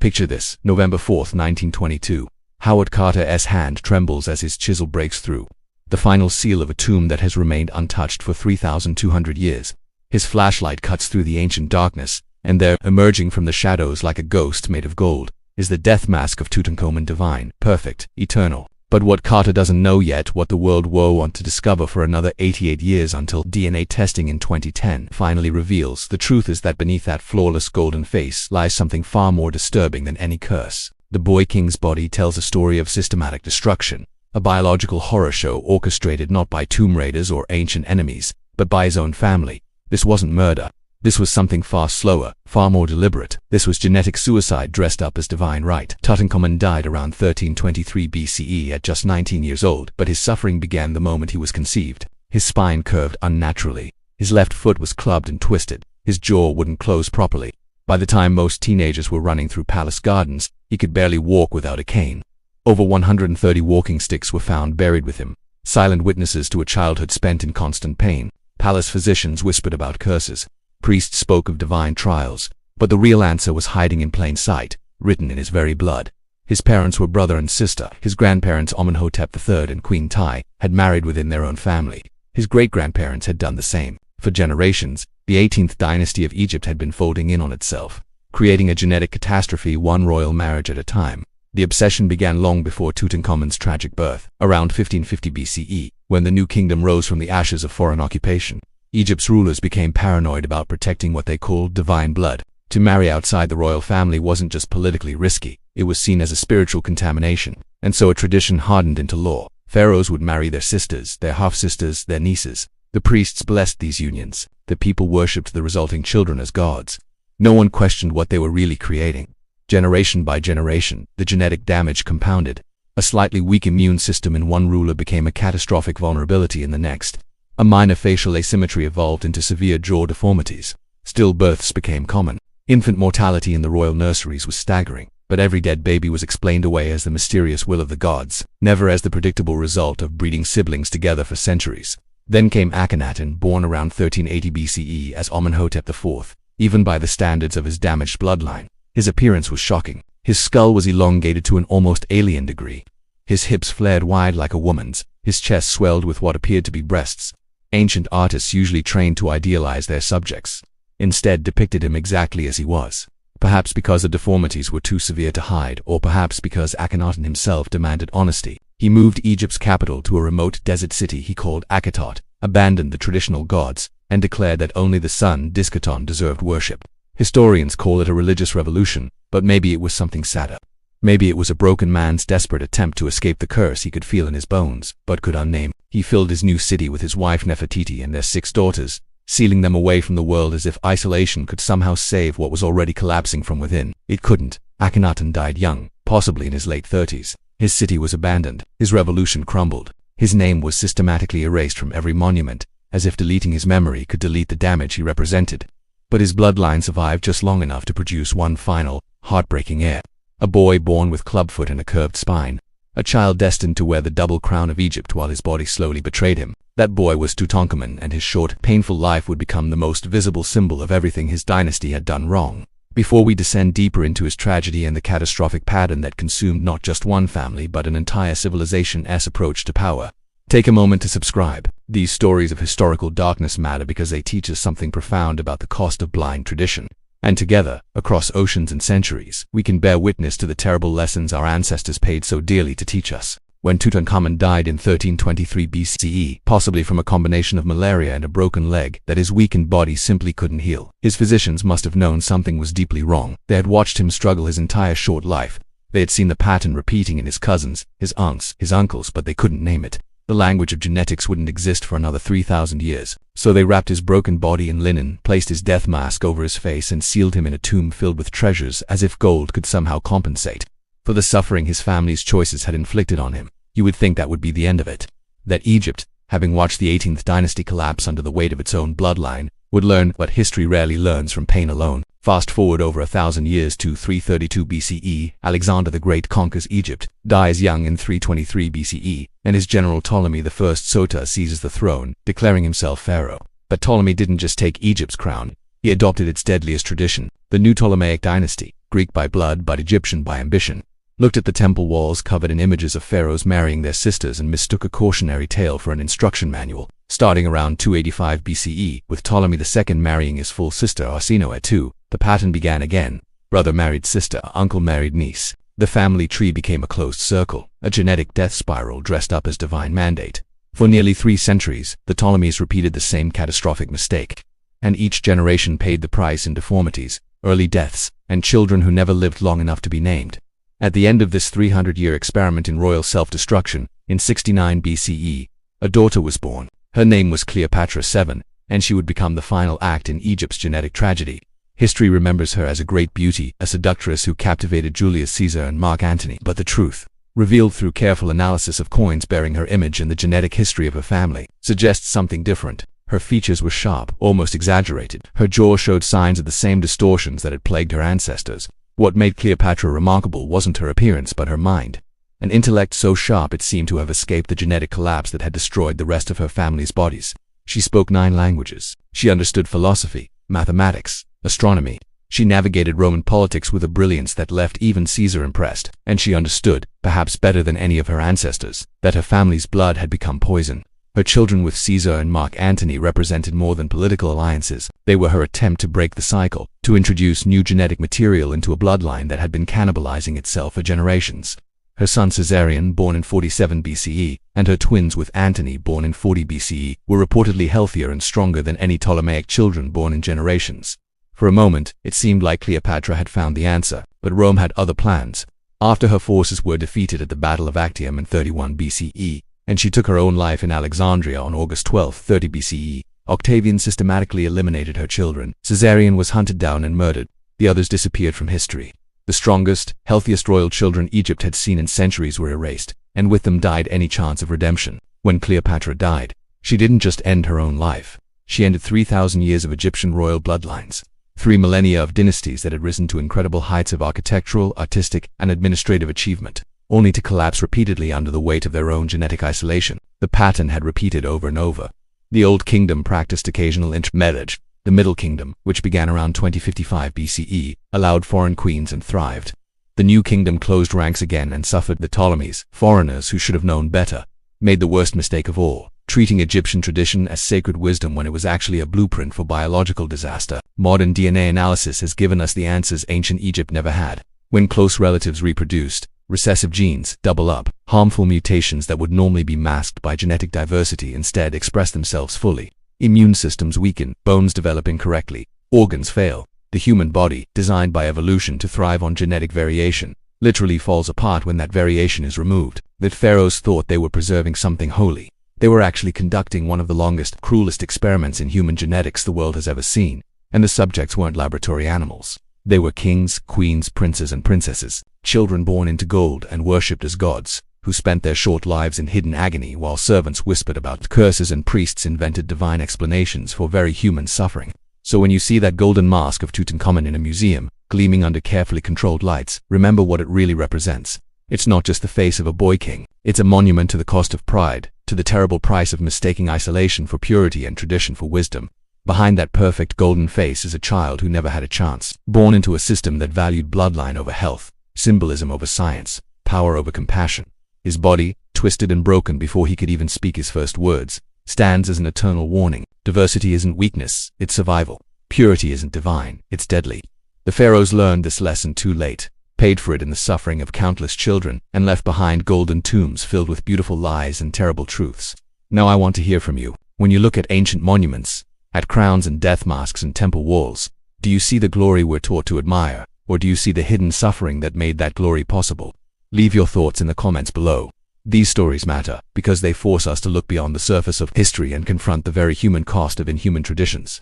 Picture this, November 4th, 1922. Howard Carter's hand trembles as his chisel breaks through the final seal of a tomb that has remained untouched for 3,200 years. His flashlight cuts through the ancient darkness, and there, emerging from the shadows like a ghost made of gold, is the death mask of Tutankhamun, divine, perfect, eternal. But what Carter doesn't know yet, what the world will want to discover for another 88 years until DNA testing in 2010 finally reveals, the truth is that beneath that flawless golden face lies something far more disturbing than any curse. The boy king's body tells a story of systematic destruction, a biological horror show orchestrated not by tomb raiders or ancient enemies, but by his own family. This wasn't murder. This was something far slower, far more deliberate. This was genetic suicide dressed up as divine right. Tutankhamun died around 1323 BCE at just 19 years old, but his suffering began the moment he was conceived. His spine curved unnaturally. His left foot was clubbed and twisted. His jaw wouldn't close properly. By the time most teenagers were running through palace gardens, he could barely walk without a cane. Over 130 walking sticks were found buried with him, silent witnesses to a childhood spent in constant pain. Palace physicians whispered about curses. Priests spoke of divine trials, but the real answer was hiding in plain sight, written in his very blood. His parents were brother and sister. His grandparents, Amenhotep III and Queen Tai, had married within their own family. His great-grandparents had done the same. For generations, the 18th dynasty of Egypt had been folding in on itself, creating a genetic catastrophe, one royal marriage at a time. The obsession began long before Tutankhamun's tragic birth, around 1550 BCE, when the new kingdom rose from the ashes of foreign occupation. Egypt's rulers became paranoid about protecting what they called divine blood. To marry outside the royal family wasn't just politically risky, it was seen as a spiritual contamination, and so a tradition hardened into law. Pharaohs would marry their sisters, their half-sisters, their nieces. The priests blessed these unions. The people worshipped the resulting children as gods. No one questioned what they were really creating. Generation by generation, the genetic damage compounded. A slightly weak immune system in one ruler became a catastrophic vulnerability in the next. A minor facial asymmetry evolved into severe jaw deformities. Stillbirths became common. Infant mortality in the royal nurseries was staggering, but every dead baby was explained away as the mysterious will of the gods, never as the predictable result of breeding siblings together for centuries. Then came Akhenaten, born around 1380 BCE as Amenhotep IV. Even by the standards of his damaged bloodline, his appearance was shocking. His skull was elongated to an almost alien degree. His hips flared wide like a woman's. His chest swelled with what appeared to be breasts. Ancient artists, usually trained to idealize their subjects, instead depicted him exactly as he was. Perhaps because the deformities were too severe to hide, or perhaps because Akhenaten himself demanded honesty. He moved Egypt's capital to a remote desert city he called Akhenaten, abandoned the traditional gods, and declared that only the sun, Diskaton, deserved worship. Historians call it a religious revolution, but maybe it was something sadder. Maybe it was a broken man's desperate attempt to escape the curse he could feel in his bones, but could unname. He filled his new city with his wife Nefertiti and their 6 daughters, sealing them away from the world as if isolation could somehow save what was already collapsing from within. It couldn't. Akhenaten died young, possibly in his late 30s. His city was abandoned. His revolution crumbled. His name was systematically erased from every monument, as if deleting his memory could delete the damage he represented. But his bloodline survived just long enough to produce one final, heartbreaking heir. A boy born with clubfoot and a curved spine. A child destined to wear the double crown of Egypt while his body slowly betrayed him. That boy was Tutankhamun, and his short, painful life would become the most visible symbol of everything his dynasty had done wrong. Before we descend deeper into his tragedy and the catastrophic pattern that consumed not just one family but an entire civilization's approach to power, take a moment to subscribe. These stories of historical darkness matter because they teach us something profound about the cost of blind tradition. And together, across oceans and centuries, we can bear witness to the terrible lessons our ancestors paid so dearly to teach us. When Tutankhamun died in 1323 BCE, possibly from a combination of malaria and a broken leg that his weakened body simply couldn't heal, his physicians must have known something was deeply wrong. They had watched him struggle his entire short life. They had seen the pattern repeating in his cousins, his aunts, his uncles, but they couldn't name it. The language of genetics wouldn't exist for another 3,000 years. So they wrapped his broken body in linen, placed his death mask over his face, and sealed him in a tomb filled with treasures, as if gold could somehow compensate for the suffering his family's choices had inflicted on him. You would think that would be the end of it. That Egypt, having watched the 18th dynasty collapse under the weight of its own bloodline, would learn what history rarely learns from pain alone. Fast forward over 1,000 years to 332 BCE, Alexander the Great conquers Egypt, dies young in 323 BCE, and his general Ptolemy I Sota seizes the throne, declaring himself pharaoh. But Ptolemy didn't just take Egypt's crown, he adopted its deadliest tradition, the new Ptolemaic dynasty. Greek by blood but Egyptian by ambition, looked at the temple walls covered in images of pharaohs marrying their sisters and mistook a cautionary tale for an instruction manual. Starting around 285 BCE, with Ptolemy II marrying his full sister Arsinoe II, the pattern began again. Brother married sister, uncle married niece. The family tree became a closed circle, a genetic death spiral dressed up as divine mandate. For nearly 3 centuries, the Ptolemies repeated the same catastrophic mistake, and each generation paid the price in deformities, early deaths, and children who never lived long enough to be named. At the end of this 300-year experiment in royal self-destruction, in 69 BCE, a daughter was born. Her name was Cleopatra VII, and she would become the final act in Egypt's genetic tragedy. History remembers her as a great beauty, a seductress who captivated Julius Caesar and Mark Antony. But the truth, revealed through careful analysis of coins bearing her image and the genetic history of her family, suggests something different. Her features were sharp, almost exaggerated. Her jaw showed signs of the same distortions that had plagued her ancestors. What made Cleopatra remarkable wasn't her appearance but her mind. An intellect so sharp it seemed to have escaped the genetic collapse that had destroyed the rest of her family's bodies. She spoke 9 languages. She understood philosophy, mathematics, astronomy. She navigated Roman politics with a brilliance that left even Caesar impressed. And she understood, perhaps better than any of her ancestors, that her family's blood had become poison. Her children with Caesar and Mark Antony represented more than political alliances. They were her attempt to break the cycle, to introduce new genetic material into a bloodline that had been cannibalizing itself for generations. Her son Caesarion, born in 47 BCE, and her twins with Antony, born in 40 BCE, were reportedly healthier and stronger than any Ptolemaic children born in generations. For a moment, it seemed like Cleopatra had found the answer, but Rome had other plans. After her forces were defeated at the Battle of Actium in 31 BCE, and she took her own life in Alexandria on August 12, 30 BCE, Octavian systematically eliminated her children. Caesarion was hunted down and murdered. The others disappeared from history. The strongest, healthiest royal children Egypt had seen in centuries were erased, and with them died any chance of redemption. When Cleopatra died, she didn't just end her own life. She ended 3,000 years of Egyptian royal bloodlines. 3 millennia of dynasties that had risen to incredible heights of architectural, artistic, and administrative achievement, only to collapse repeatedly under the weight of their own genetic isolation. The pattern had repeated over and over. The Old Kingdom practiced occasional intermarriage. The Middle Kingdom, which began around 2055 BCE, allowed foreign queens and thrived. The New Kingdom closed ranks again and suffered. The Ptolemies, foreigners who should have known better, made the worst mistake of all, treating Egyptian tradition as sacred wisdom when it was actually a blueprint for biological disaster. Modern DNA analysis has given us the answers ancient Egypt never had. When close relatives reproduced, recessive genes double up. Harmful mutations that would normally be masked by genetic diversity instead express themselves fully. Immune systems weaken, bones develop incorrectly, organs fail. The human body, designed by evolution to thrive on genetic variation, literally falls apart when that variation is removed. The pharaohs thought they were preserving something holy. They were actually conducting one of the longest, cruelest experiments in human genetics the world has ever seen, and the subjects weren't laboratory animals. They were kings, queens, princes, and princesses, children born into gold and worshipped as gods, who spent their short lives in hidden agony while servants whispered about curses and priests invented divine explanations for very human suffering. So when you see that golden mask of Tutankhamun in a museum, gleaming under carefully controlled lights, remember what it really represents. It's not just the face of a boy king. It's a monument to the cost of pride, to the terrible price of mistaking isolation for purity and tradition for wisdom. Behind that perfect golden face is a child who never had a chance, born into a system that valued bloodline over health, symbolism over science, power over compassion. His body, twisted and broken before he could even speak his first words, stands as an eternal warning. Diversity isn't weakness, it's survival. Purity isn't divine, it's deadly. The pharaohs learned this lesson too late, paid for it in the suffering of countless children, and left behind golden tombs filled with beautiful lies and terrible truths. Now I want to hear from you. When you look at ancient monuments, at crowns and death masks and temple walls, do you see the glory we're taught to admire, or do you see the hidden suffering that made that glory possible? Leave your thoughts in the comments below. These stories matter because they force us to look beyond the surface of history and confront the very human cost of inhuman traditions.